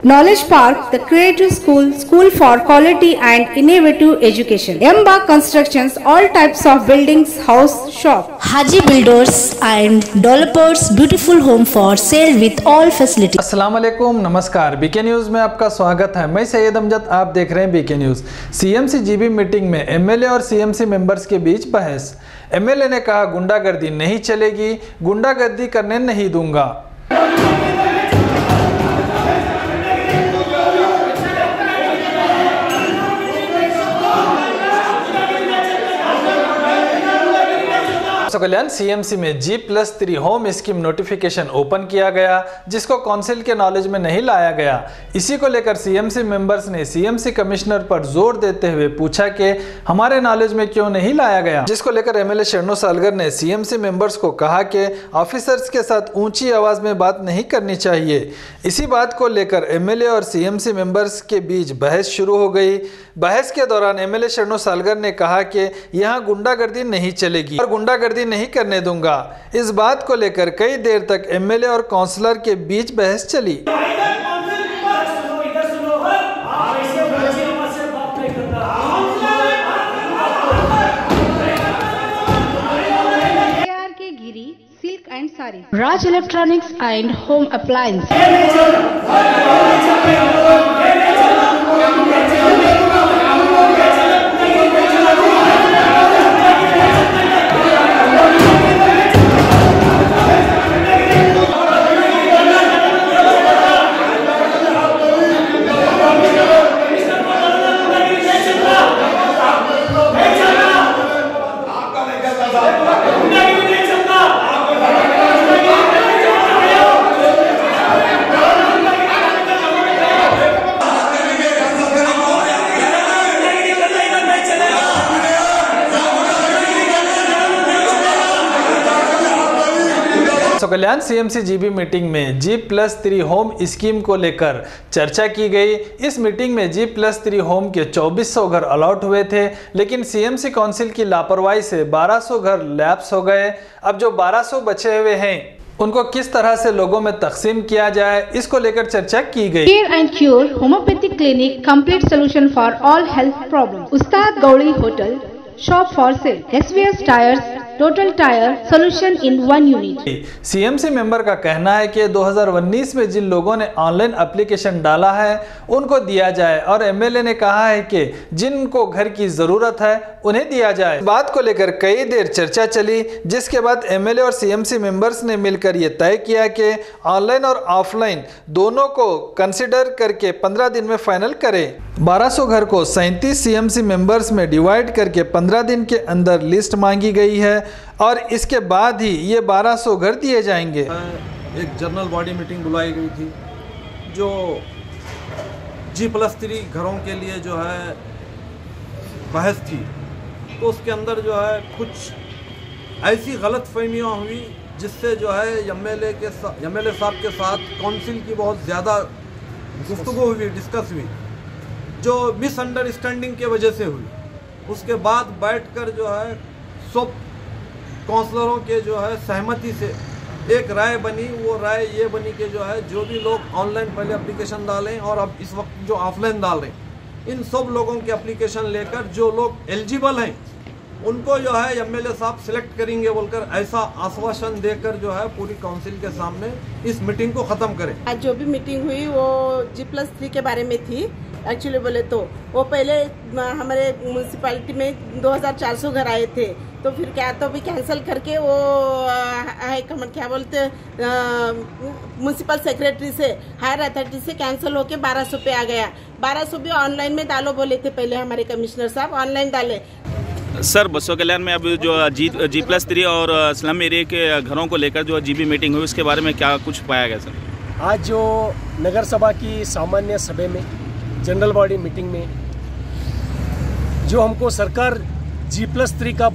Knowledge Park, the creative school, school for quality and innovative education. Emba Constructions, all types of buildings, house, shop. Haji Builders and Developers, beautiful home for sale with all facilities. अस्सलाम वालेकुम, नमस्कार। BK news में आपका स्वागत है। मैं सैयद अमजद, आप देख रहे हैं BK news. CMC GB meeting में एमएलए और सीएमसी मेंबर्स के बीच बहस। एमएलए ने कहा गुंडागर्दी नहीं चलेगी, गुंडागर्दी करने नहीं दूंगा। कल्याण सीएमसी में G+3 home scheme notification open किया गया, जिसको काउंसिल के नॉलेज में नहीं लाया गया। इसी को लेकर सीएमसी मेंबर्स ने सीएमसी कमिश्नर पर जोर देते हुए पूछा कि हमारे नॉलेज में क्यों नहीं लाया गया, जिसको लेकर एमएलए शरणु सालगर ने सीएमसी मेंबर्स को कहा कि ऑफिसर्स के साथ ऊंची आवाज में बात नहीं करनी चाहिए। इसी बात को लेकर एमएलए और सीएमसी मेंबर्स के बीच बहस शुरू हो गई। बहस के दौरान एमएलए शरणु सालगर ने कहा कि यहाँ गुंडागर्दी नहीं चलेगी और गुंडागर्दी नहीं करने दूंगा। इस बात को लेकर कई देर तक एमएलए और काउंसलर के बीच बहस चली। Silk and saree. Raj Electronics and Home Appliance. Kalyan CMC GB meeting में G+3 होम स्कीम को लेकर चर्चा की गई। इस मीटिंग में G+3 होम के 2400 घर अलॉट हुए थे, लेकिन सीएमसी काउंसिल की लापरवाही से 1200 घर लैप्स हो गए। अब जो 1200 बचे हुए हैं उनको किस तरह से लोगों में तकसीम किया जाए, इसको लेकर चर्चा की गई। Care and Cure Homeopathic Clinic, complete solution for all health problems. Ustad Gauri Hotel, shop for sale. SVS Tires, total tyre solution in one unit. CMC member का कहना है कि 2019 में जिन लोगों ने ऑनलाइन एप्लीकेशन डाला है उनको दिया जाए, और एमएलए ने कहा है कि जिनको घर की जरूरत है उन्हें दिया जाए। बात को लेकर कई देर चर्चा चली, जिसके बाद एमएलए और सीएमसी मेंबर्स ने मिलकर ये तय किया कि ऑनलाइन और ऑफलाइन दोनों को कंसिडर करके 15 दिन में फाइनल करें। 1200 घर को 37 सीएमसी मेंबर्स में डिवाइड करके 15 दिन के अंदर लिस्ट मांगी गई है, और इसके बाद ही ये 1200 घर दिए जाएंगे। एक जनरल बॉडी मीटिंग बुलाई गई थी जो G+3 घरों के लिए जो है बहस थी, तो उसके अंदर जो है कुछ ऐसी गलतफहमियां हुई जिससे जो है एमएलए साहब के साथ काउंसिल की बहुत ज़्यादा गुफ्तगू हुई, डिस्कस हुई, जो मिसअंडरस्टैंडिंग के वजह से हुई। उसके बाद बैठकर जो है सब काउंसलरों के जो है सहमति से एक राय बनी। वो राय ये बनी कि जो है जो भी लोग ऑनलाइन पहले एप्लीकेशन डालें और अब इस वक्त जो ऑफलाइन डाल रहे हैं, इन सब लोगों के एप्लीकेशन लेकर जो लोग एलिजिबल हैं उनको जो है एमएलए साहब सिलेक्ट करेंगे बोलकर ऐसा आश्वासन देकर जो है पूरी काउंसिल के सामने इस मीटिंग को ख़त्म करें। आज जो भी मीटिंग हुई वो G+3 के बारे में थी। एक्चुअली बोले तो वो पहले हमारे म्यूनसिपैलिटी में 2400 घर आए थे, तो फिर क्या तो भी कैंसिल करके वो क्या बोलते म्यूनसिपल सेक्रेटरी से हायर अथॉरिटी से कैंसिल होके 1200 पे आ गया। 1200 भी ऑनलाइन में डालो बोले थे पहले हमारे कमिश्नर साहब, ऑनलाइन डाले। सर बसो कल्याण में अब जो G+3 और स्लम एरिया के घरों को लेकर जो जीबी मीटिंग हुई उसके बारे में क्या कुछ पाया गया सर? आज जो नगर सभा की सामान्य सभा में जनरल बॉडी मीटिंग में जो हमको सरकार G+3 का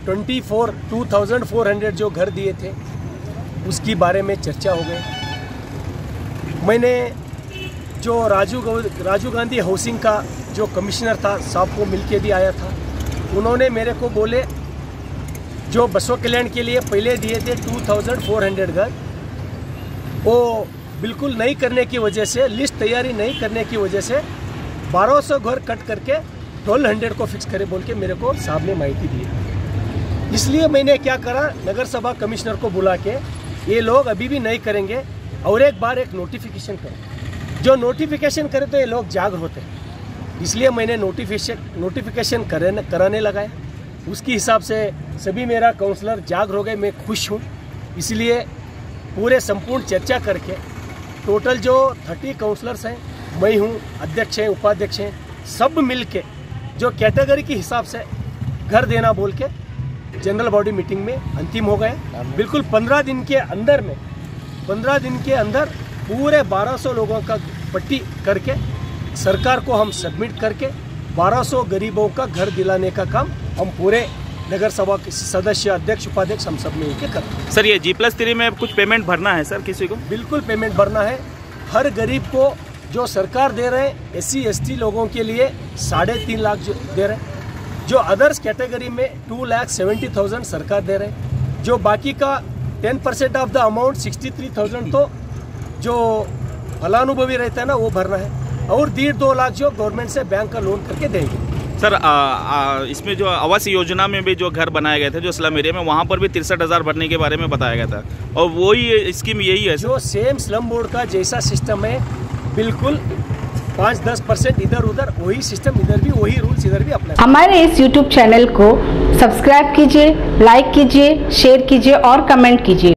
2400 जो घर दिए थे उसकी बारे में चर्चा हो गई। मैंने जो राजीव गांधी हाउसिंग का जो कमिश्नर था साहब को मिलके भी आया था। उन्होंने मेरे को बोले जो बसो कल्याण के लिए पहले दिए थे 2400 घर, वो बिल्कुल नहीं करने की वजह से, लिस्ट तैयारी नहीं करने की वजह से 1200 घर कट करके 1200 को फिक्स करे बोल के मेरे को साहब ने माहिती दी। इसलिए मैंने क्या करा, नगर सभा कमिश्नर को बुला के ये लोग अभी भी नहीं करेंगे और एक बार एक नोटिफिकेशन करो। जो नोटिफिकेशन करे तो ये लोग जाग होते हैं, इसलिए मैंने नोटिफिकेशन कराने लगाया। उसके हिसाब से सभी मेरा काउंसलर जाग हो गए, मैं खुश हूँ। इसलिए पूरे संपूर्ण चर्चा करके टोटल जो 30 काउंसलर्स हैं, मैं हूँ, अध्यक्ष हैं, उपाध्यक्ष हैं, सब मिल के जो कैटेगरी के हिसाब से घर देना बोल के जनरल बॉडी मीटिंग में अंतिम हो गए। बिल्कुल 15 दिन के अंदर में, 15 दिन के अंदर पूरे 1200 लोगों का पट्टी करके सरकार को हम सबमिट करके 1200 गरीबों का घर दिलाने का काम हम पूरे नगर सभा के सदस्य, अध्यक्ष, उपाध्यक्ष हम सब मिलकर करते हैं। सर, ये G+3 में कुछ पेमेंट भरना है सर किसी को? बिल्कुल पेमेंट भरना है। हर गरीब को जो सरकार दे रहे हैं, SC ST लोगों के लिए 3.5 लाख जो दे रहे हैं, जो अदर्स कैटेगरी में 2,70,000 सरकार दे रहे हैं, जो बाकी का 10% ऑफ द अमाउंट 63,000 तो जो फलानुभवी रहता है ना वो भरना है, और 1.5-2 लाख जो गवर्नमेंट से बैंक का लोन करके देंगे। सर, इसमें जो आवास योजना में भी जो घर बनाए गए थे जो स्लम एरिया में, वहाँ पर भी 63,000 भरने के बारे में बताया गया था, और वही स्कीम यही है जो सेम स्लम बोर्ड का जैसा सिस्टम है, बिल्कुल 5-10% इधर उधर वही सिस्टम, इधर भी वही रूल्स इधर भी अप्लाई। हमारे इस YouTube चैनल को सब्सक्राइब कीजिए, लाइक कीजिए, शेयर कीजिए और कमेंट कीजिए।